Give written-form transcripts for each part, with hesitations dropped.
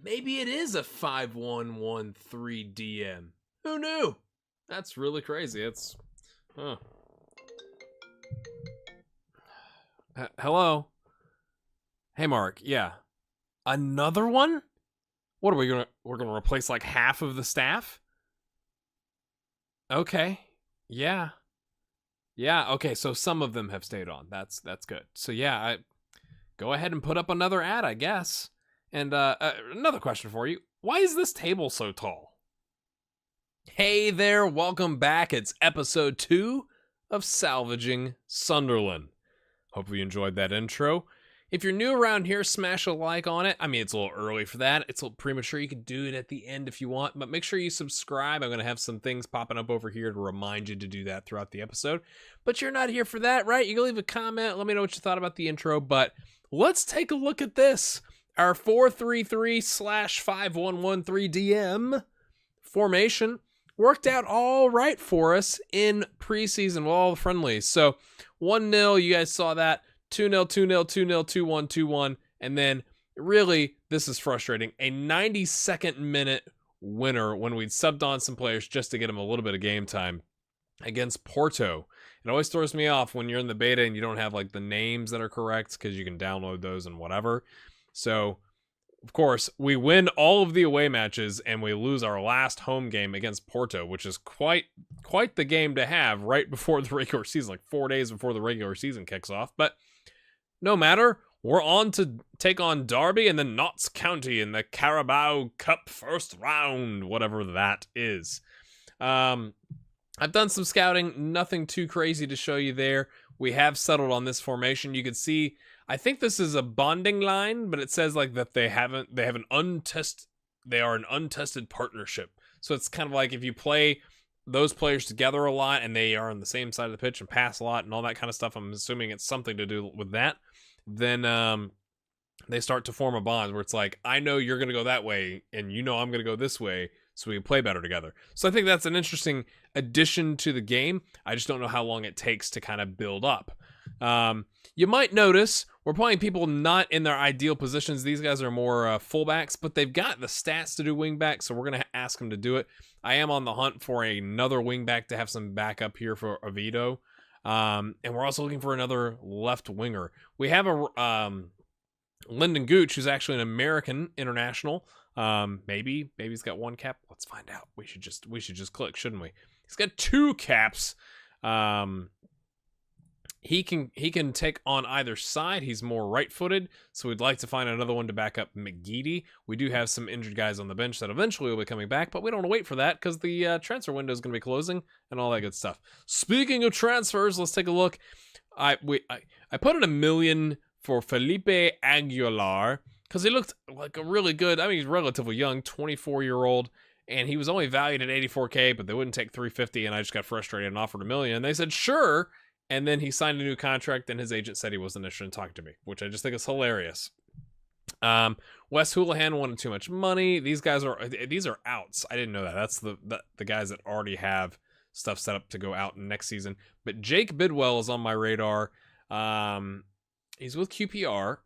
Maybe it is a 5113 DM. Who knew? That's really crazy. It's... Hello? Hey, Mark. Yeah. Another one? What are we gonna... We're gonna replace like half of the staff? Okay. Yeah. Yeah, okay, so some of them have stayed on. That's good. So yeah, go ahead and put up another ad, I guess. And another question for you. Why is this table so tall? Hey there, welcome back. It's episode 2 of Salvaging Sunderland. Hope you enjoyed that intro. If you're new around here, smash a like on it. I mean, it's a little early for that. It's a little premature. You can do it at the end if you want, but make sure you subscribe. I'm going to have some things popping up over here to remind you to do that throughout the episode. But you're not here for that, right? You can leave a comment. Let me know what you thought about the intro, but let's take a look at this. Our 4-3-3/5113 DM formation worked out all right for us in preseason with all the friendlies. So 1-0, you guys saw that. 2-0, 2-0, 2-0, 2-1, 2-1, and then really, this is frustrating, a 92nd minute winner when we'd subbed on some players just to get them a little bit of game time against Porto. It always throws me off when you're in the beta and you don't have like the names that are correct because you can download those and whatever. So, of course, we win all of the away matches and we lose our last home game against Porto, which is quite the game to have right before the regular season, like 4 days before the regular season kicks off. But no matter, we're on to take on Derby and then Notts County in the Carabao Cup first round, whatever that is. I've done some scouting, nothing too crazy to show you there. We have settled on this formation. You can see, I think this is a bonding line, but it says like that they are an untested partnership. So it's kind of like if you play those players together a lot and they are on the same side of the pitch and pass a lot and all that kind of stuff, I'm assuming it's something to do with that. Then they start to form a bond where it's like, I know you're going to go that way and you know I'm going to go this way, so we can play better together. So I think that's an interesting addition to the game. I just don't know how long it takes to kind of build up. You might notice we're playing people not in their ideal positions. These guys are more fullbacks, but they've got the stats to do wingback, so we're going to ask them to do it. I am on the hunt for another wingback to have some backup here for Oviedo. And we're also looking for another left winger. We have a Lyndon Gooch, who's actually an American international. Maybe he's got 1 cap. Let's find out. We should just click, shouldn't we? He's got 2 caps. He can take on either side. He's more right-footed, so we'd like to find another one to back up McGeady. We do have some injured guys on the bench that eventually will be coming back, but we don't want to wait for that because the transfer window is going to be closing and all that good stuff. Speaking of transfers, let's take a look. I put in $1 million for Felipe Aguilar because he looked like a really good. I mean, he's relatively young, 24-year-old. And he was only valued at 84K, but they wouldn't take 350, and I just got frustrated and offered $1 million. And they said, sure. And then he signed a new contract, and his agent said he wasn't interested in talking to me, which I just think is hilarious. Wes Houlihan wanted too much money. These are outs. I didn't know that. That's the guys that already have stuff set up to go out next season. But Jake Bidwell is on my radar. He's with QPR,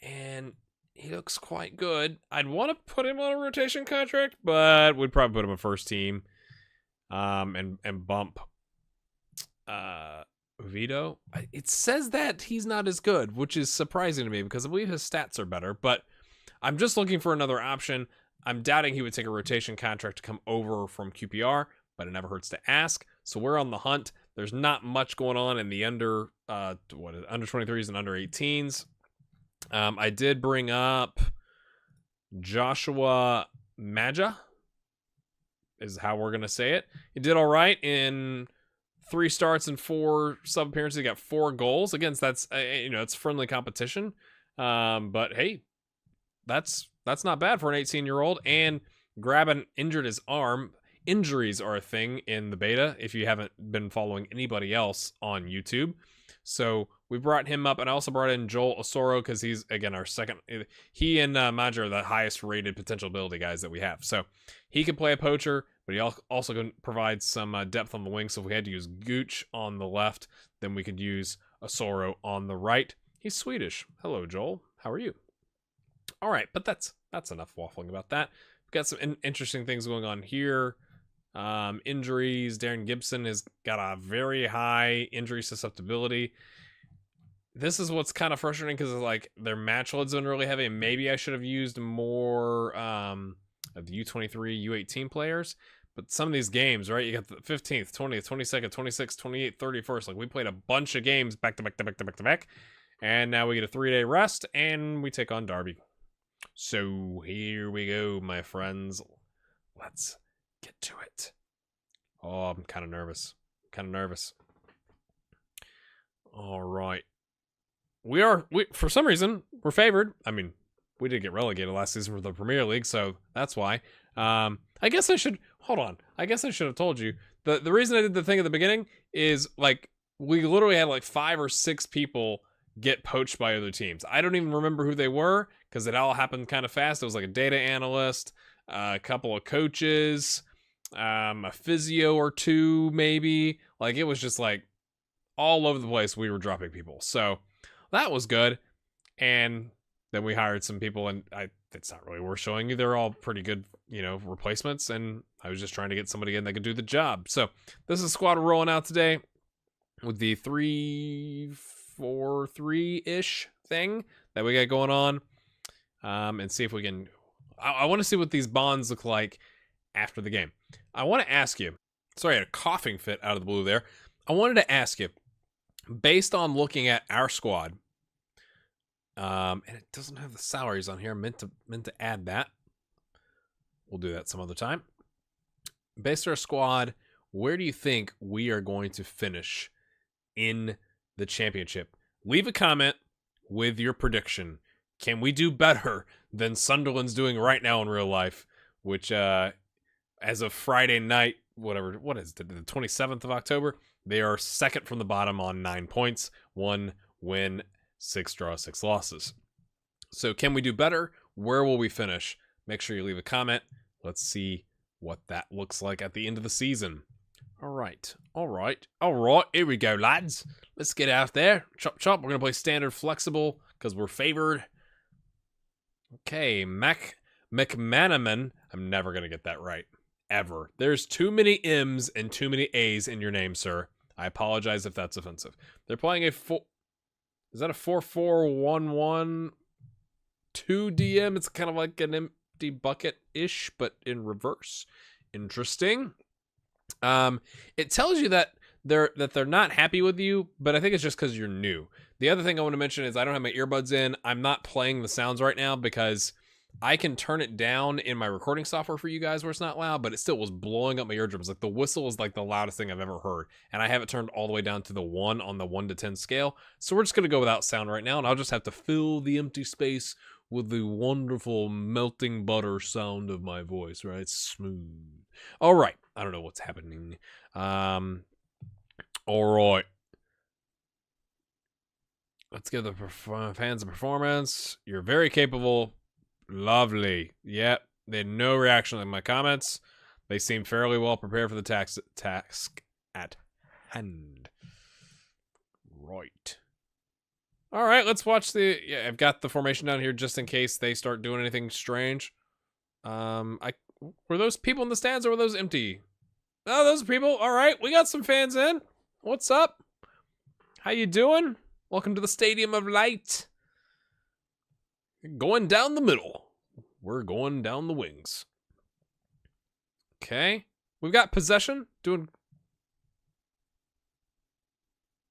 and he looks quite good. I'd want to put him on a rotation contract, but we'd probably put him in first team, and bump Oviedo. It says that he's not as good, which is surprising to me because I believe his stats are better, but I'm just looking for another option. I'm doubting he would take a rotation contract to come over from QPR, but it never hurts to ask. So we're on the hunt. There's not much going on in the under 23s and under 18s. I did bring up Joshua Maja, is how we're going to say it. He did all right in 3 starts and 4 sub appearances. He got 4 goals. Again, that's it's friendly competition. But hey, that's not bad for an 18-year-old. And Graben injured his arm. Injuries are a thing in the beta if you haven't been following anybody else on YouTube. So we brought him up, and I also brought in Joel Osoro because he's, again, our second. He and Maja are the highest rated potential ability guys that we have. So he can play a poacher, but he also can provide some depth on the wing. So if we had to use Gooch on the left, then we could use Osoro on the right. He's Swedish. Hello, Joel. How are you? All right, but that's enough waffling about that. We've got some interesting things going on here. Injuries. Darren Gibson has got a very high injury susceptibility. This is what's kind of frustrating because like their match load's been really heavy, and maybe I should have used more of the U23, U18 players. But some of these games, right? You got the 15th, 20th, 22nd, 26th, 28th, 31st. Like we played a bunch of games back to back to back to back to back. And now we get a 3-day rest and we take on Derby. So here we go, my friends. Let's get to it. Oh, I'm kind of nervous. All right. We for some reason, we're favored. I mean, we did get relegated last season for the Premier League, so that's why. I guess I should have told you. The reason I did the thing at the beginning is like we literally had like 5 or 6 people get poached by other teams. I don't even remember who they were because it all happened kind of fast. It was like a data analyst, a couple of coaches, a physio or 2 maybe. Like it was just like all over the place. We were dropping people. So that was good. And then we hired some people, and it's not really worth showing you. They're all pretty good, replacements. And I was just trying to get somebody in that could do the job. So this is a squad rolling out today with the 3-4-3-ish thing that we got going on. And see if we can. I want to see what these bonds look like after the game. I want to ask you. Sorry, I had a coughing fit out of the blue there. I wanted to ask you, based on looking at our squad, and it doesn't have the salaries on here. I meant to add that. We'll do that some other time. Based on our squad, where do you think we are going to finish in the championship? Leave a comment with your prediction. Can we do better than Sunderland's doing right now in real life? Which, as of Friday night, what is it, the 27th of October, they are second from the bottom on 9 points, 1 win, 6 draws, 6 losses. So can we do better? Where will we finish? Make sure you leave a comment. Let's see what that looks like at the end of the season. All right. Here we go, lads. Let's get out there. Chop, chop. We're going to play standard flexible because we're favored. Okay, McManaman. I'm never going to get that right. Ever. There's too many M's and too many A's in your name, sir. I apologize if that's offensive. They're playing a is that a 4-4-1-1 2 DM? It's kind of like an empty bucket-ish, but in reverse. Interesting. It tells you that they're not happy with you, but I think it's just because you're new. The other thing I want to mention is I don't have my earbuds in. I'm not playing the sounds right now because I can turn it down in my recording software for you guys where it's not loud, but it still was blowing up my eardrums. Like the whistle is like the loudest thing I've ever heard. And I have it turned all the way down to the 1 on the 1 to 10 scale. So we're just going to go without sound right now. And I'll just have to fill the empty space with the wonderful melting butter sound of my voice, right? Smooth. All right. I don't know what's happening. All right. Let's give the fans a performance. You're very capable. Lovely. Yep. They had no reaction to my comments. They seem fairly well prepared for the task at hand. Right. All right, let's watch the... Yeah, I've got the formation down here just in case they start doing anything strange. Were those people in the stands or were those empty? Oh, those people. All right, we got some fans in. What's up? How you doing? Welcome to the Stadium of Light. Going down the middle. We're going down the wings. Okay. We've got possession. Doing...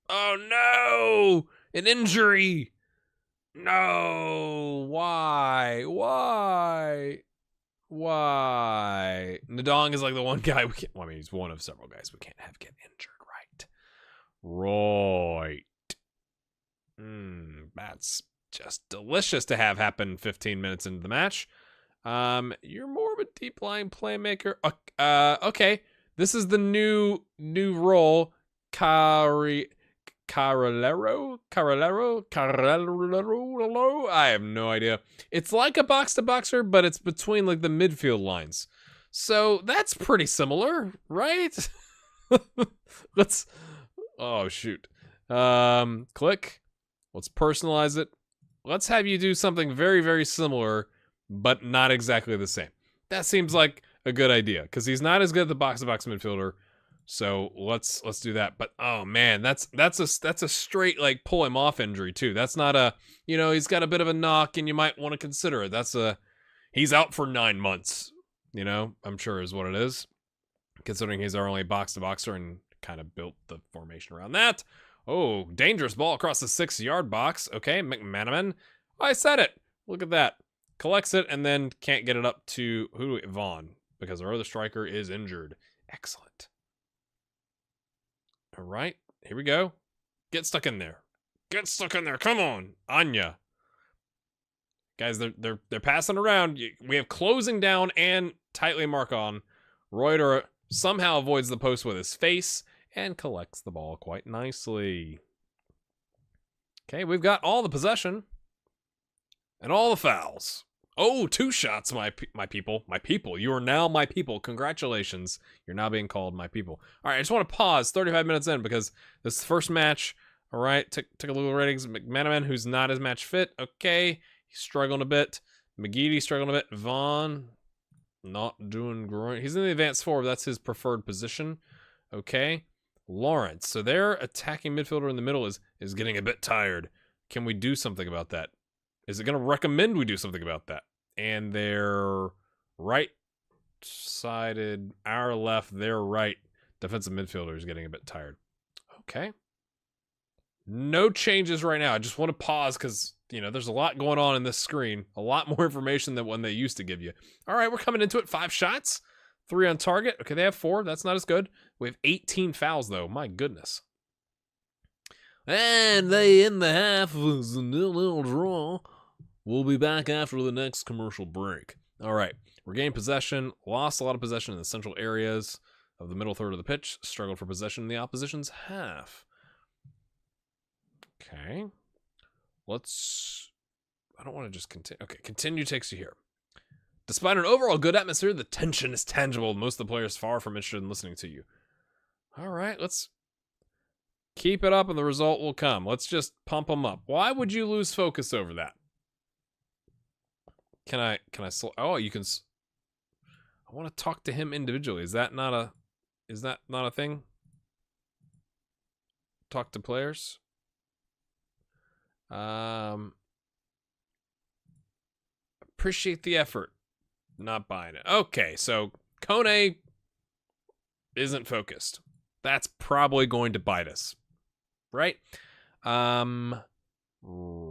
Oh, no! An injury! No! Why? Nadong is like the one guy we can't... Well, I mean, he's one of several guys we can't have get injured, right? That's just delicious to have happen 15 minutes into the match. You're more of a deep line playmaker. Okay. This is the new role. Carolero. I have no idea. It's like a box-to-boxer, but it's between like the midfield lines. So that's pretty similar, right? Oh shoot. Click. Let's personalize it. let's have you do something very, very similar, but not exactly the same. That seems like a good idea, because he's not as good at the box-to-box midfielder. So let's do that. But oh man, that's a straight like pull him off injury too. That's not a, he's got a bit of a knock and you might want to consider it. He's out for 9 months, I'm sure is what it is, considering he's our only box-to-boxer and kind of built the formation around that. Oh, dangerous ball across the 6-yard box. Okay, McManaman. I said it. Look at that. Collects it and then can't get it up to Vaughn, because our other striker is injured. Excellent. All right, here we go. Get stuck in there. Get stuck in there. Come on, Anya. Guys, they're passing around. We have closing down and tightly mark on. Reuter somehow avoids the post with his face and collects the ball quite nicely. Okay, we've got all the possession and all the fouls. Oh, 2 shots, my people. My people. You are now my people. Congratulations. You're now being called my people. All right, I just want to pause 35 minutes in because this is the first match. All right, take a look at the ratings. McManaman, who's not as match fit. Okay, he's struggling a bit. McGeady struggling a bit. Vaughn, not doing great. He's in the advanced forward. That's his preferred position. Okay. Lawrence. So their attacking midfielder in the middle is getting a bit tired. Can we do something about that? Is it going to recommend we do something about that? And their right-sided, our left, their right defensive midfielder is getting a bit tired. Okay. No changes right now. I just want to pause because, there's a lot going on in this screen. A lot more information than when they used to give you. All right, we're coming into it. 5 shots. 3 on target. Okay, they have 4. That's not as good. We have 18 fouls, though. My goodness. And they end the half of a 0-0 draw. We'll be back after the next commercial break. All right. Regained possession. Lost a lot of possession in the central areas of the middle third of the pitch. Struggled for possession in the opposition's half. Okay. I don't want to just continue. Okay, continue takes you here. Despite an overall good atmosphere, the tension is tangible. Most of the players far from interested in listening to you. All right, let's keep it up and the result will come. Let's just pump them up. Why would you lose focus over that? Can I oh, you can. I want to talk to him individually. Is that not a thing? Talk to players? Appreciate the effort. Not buying it. Okay, so Kone isn't focused. That's probably going to bite us. Right? Right. I'm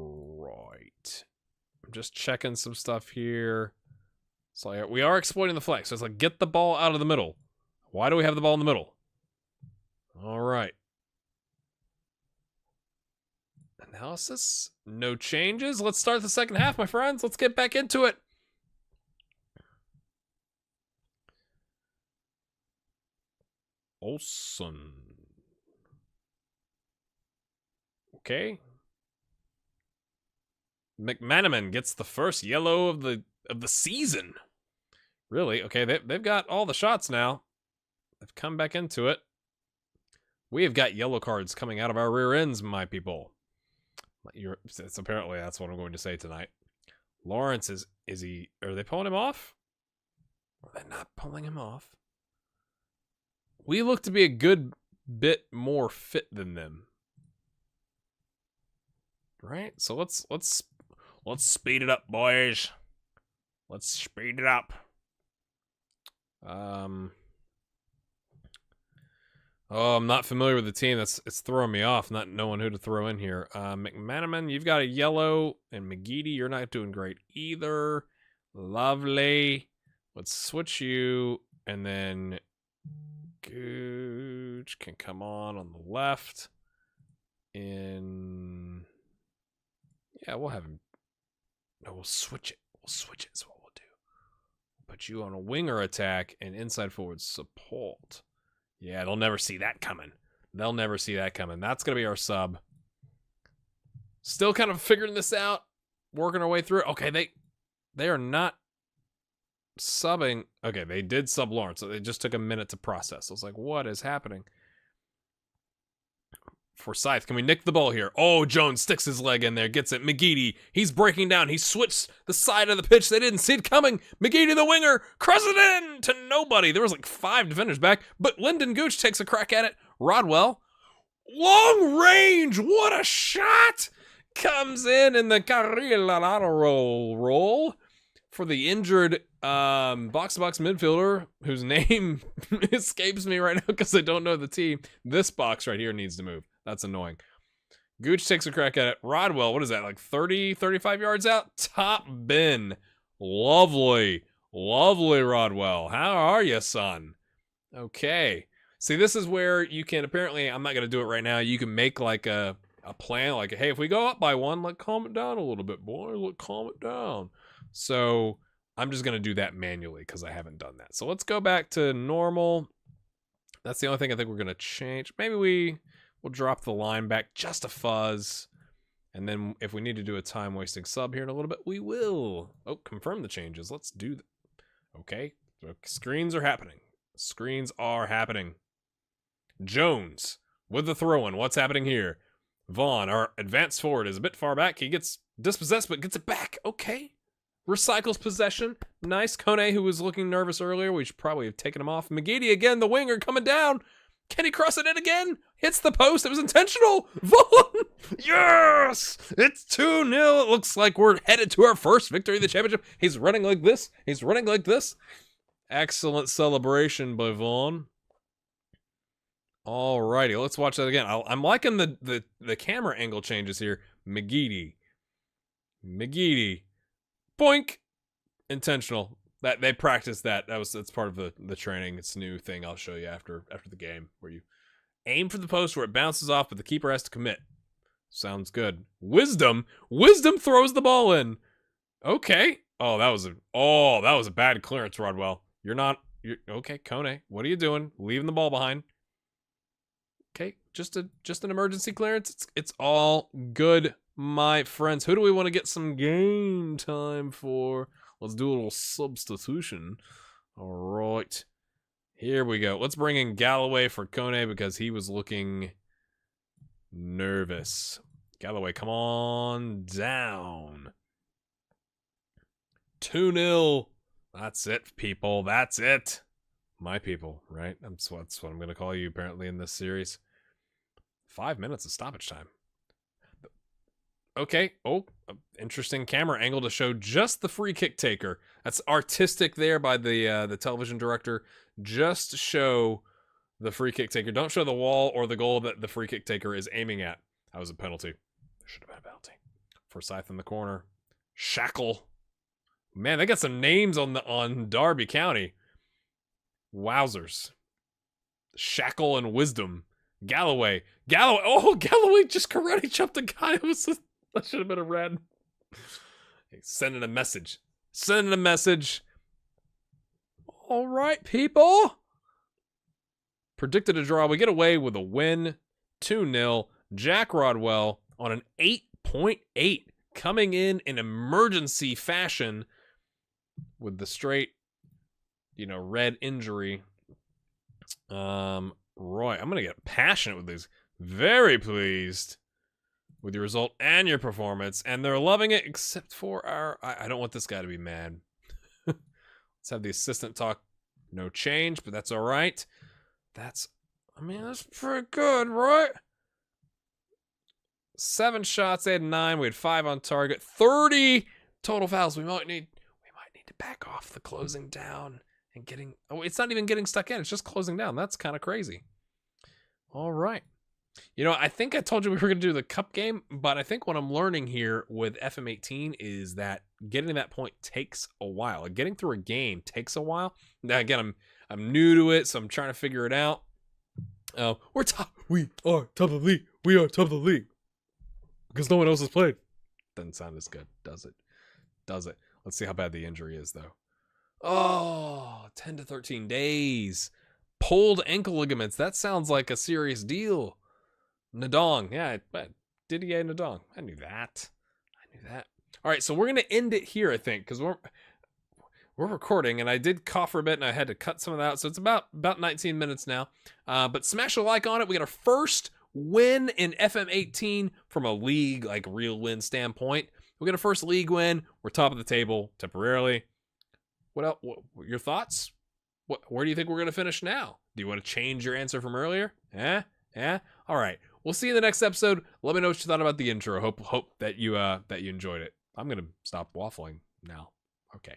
just checking some stuff here. So we are exploiting the flex. So it's like, get the ball out of the middle. Why do we have the ball in the middle? All right. Analysis. No changes. Let's start the second half, my friends. Let's get back into it. Olsen. Okay. McManaman gets the first yellow of the season. Really? Okay, they've got all the shots now. They've come back into it. We have got yellow cards coming out of our rear ends, my people. Apparently that's what I'm going to say tonight. Lawrence is he? Are they pulling him off? Are they not pulling him off? We look to be a good bit more fit than them, right? So let's speed it up, boys. Let's speed it up. Oh, I'm not familiar with the team. It's throwing me off, not knowing who to throw in here. McManaman, you've got a yellow, and McGeady, you're not doing great either. Lovely. Let's switch you, and then Gooch can come on the left. Yeah, we'll have him. No, we'll switch it. We'll switch it is what we'll do. Put you on a winger attack and inside forward support. Yeah, they'll never see that coming. They'll never see that coming. That's going to be our sub. Still kind of figuring this out. Working our way through it. Okay, they are not subbing. Okay, they did sub Lawrence. So it just took a minute to process. I was like, what is happening? Forsyth, can we nick the ball here? Oh, Jones sticks his leg in there, gets it. McGeady, he's breaking down. He switched the side of the pitch. They didn't see it coming. McGeady, the winger, crosses it in to nobody. There was like 5 defenders back, but Lyndon Gooch takes a crack at it. Rodwell, long range, what a shot! Comes in the carrera roll for the injured box-to-box midfielder whose name escapes me right now because I don't know the team. This box right here needs to move. That's annoying. Gooch takes a crack at it. Rodwell, what is that, like 30, 35 yards out? Top bin. Lovely. Lovely, Rodwell. How are you, son? Okay. See, this is where you can apparently, I'm not going to do it right now, you can make like a plan, like, hey, if we go up by 1, like, calm it down a little bit, boy. Look, calm it down. So I'm just going to do that manually because I haven't done that. So let's go back to normal. That's the only thing I think we're going to change. Maybe we'll drop the line back just a fuzz. And then if we need to do a time-wasting sub here in a little bit, we will. Oh, confirm the changes. Let's do that. Okay. So screens are happening. Screens are happening. Jones with the throw-in. What's happening here? Vaughn, our advanced forward, is a bit far back. He gets dispossessed, but gets it back. Okay. Recycles possession. Nice. Kone, who was looking nervous earlier. We should probably have taken him off. McGeady again, the winger, coming down. Can he cross it in again? Hits the post. It was intentional. Vaughn! Yes! It's 2-0. It looks like we're headed to our first victory of the championship. He's running like this. He's running like this. Excellent celebration by Vaughn. Alrighty, let's watch that again. I'm liking the camera angle changes here. McGeady. Boink. Intentional. That they practiced that. That's part of the training. It's a new thing I'll show you after the game where you aim for the post where it bounces off, but the keeper has to commit. Sounds good. Wisdom throws the ball in. Okay. Oh, that was a bad clearance, Rodwell. You're okay, Kone. What are you doing? Leaving the ball behind. Okay, just an emergency clearance. It's all good, my friends. Who do we want to get some game time for? Let's do a little substitution. All right, here we go. Let's bring in Galloway for Kone because he was looking nervous. Galloway, come on down. 2-0. That's it, people. That's it. My people, right? That's what I'm going to call you apparently in this series. 5 minutes of stoppage time. Okay. Oh, interesting camera angle to show just the free kick taker. That's artistic there by the television director. Just to show the free kick taker. Don't show the wall or the goal that the free kick taker is aiming at. That was a penalty. There should have been a penalty. Forsyth in the corner. Shackle. Man, they got some names on Derby County. Wowzers. Shackle and Wisdom. Galloway. Oh, Galloway just karate chopped a guy. That should have been a red. Hey, sending a message. All right, people. Predicted a draw. We get away with a win. 2-0. Jack Rodwell on an 8.8. Coming in emergency fashion with the straight, red injury. Roy, I'm going to get passionate with these. Very pleased with your result and your performance. And they're loving it except for I don't want this guy to be mad. Let's have the assistant talk. No change, but that's all right. That's pretty good, right? 7 shots. They had 9. We had 5 on target. 30 total fouls. We might need to back off the closing down and getting. Oh, it's not even getting stuck in. It's just closing down. That's kind of crazy. All right. I think I told you we were going to do the cup game, but I think what I'm learning here with FM18 is that getting to that point takes a while. Like getting through a game takes a while. Now, again, I'm new to it, so I'm trying to figure it out. We are top of the league. We are top of the league. Because no one else has played. Doesn't sound as good, does it? Let's see how bad the injury is, though. Oh, 10 to 13 days. Pulled ankle ligaments. That sounds like a serious deal. Nadong. Yeah, Didier Nadong. I knew that. All right, so we're going to end it here, I think, because we're recording, and I did cough for a bit, and I had to cut some of that out, so it's about 19 minutes now. But smash a like on it. We got our first win in FM18 from a league, like real win standpoint. We get a first league win. We're top of the table temporarily. What else? Your thoughts? Where do you think we're going to finish now? Do you want to change your answer from earlier? Yeah? All right. We'll see you in the next episode. Let me know what you thought about the intro. Hope that you enjoyed it. I'm going to stop waffling now. Okay.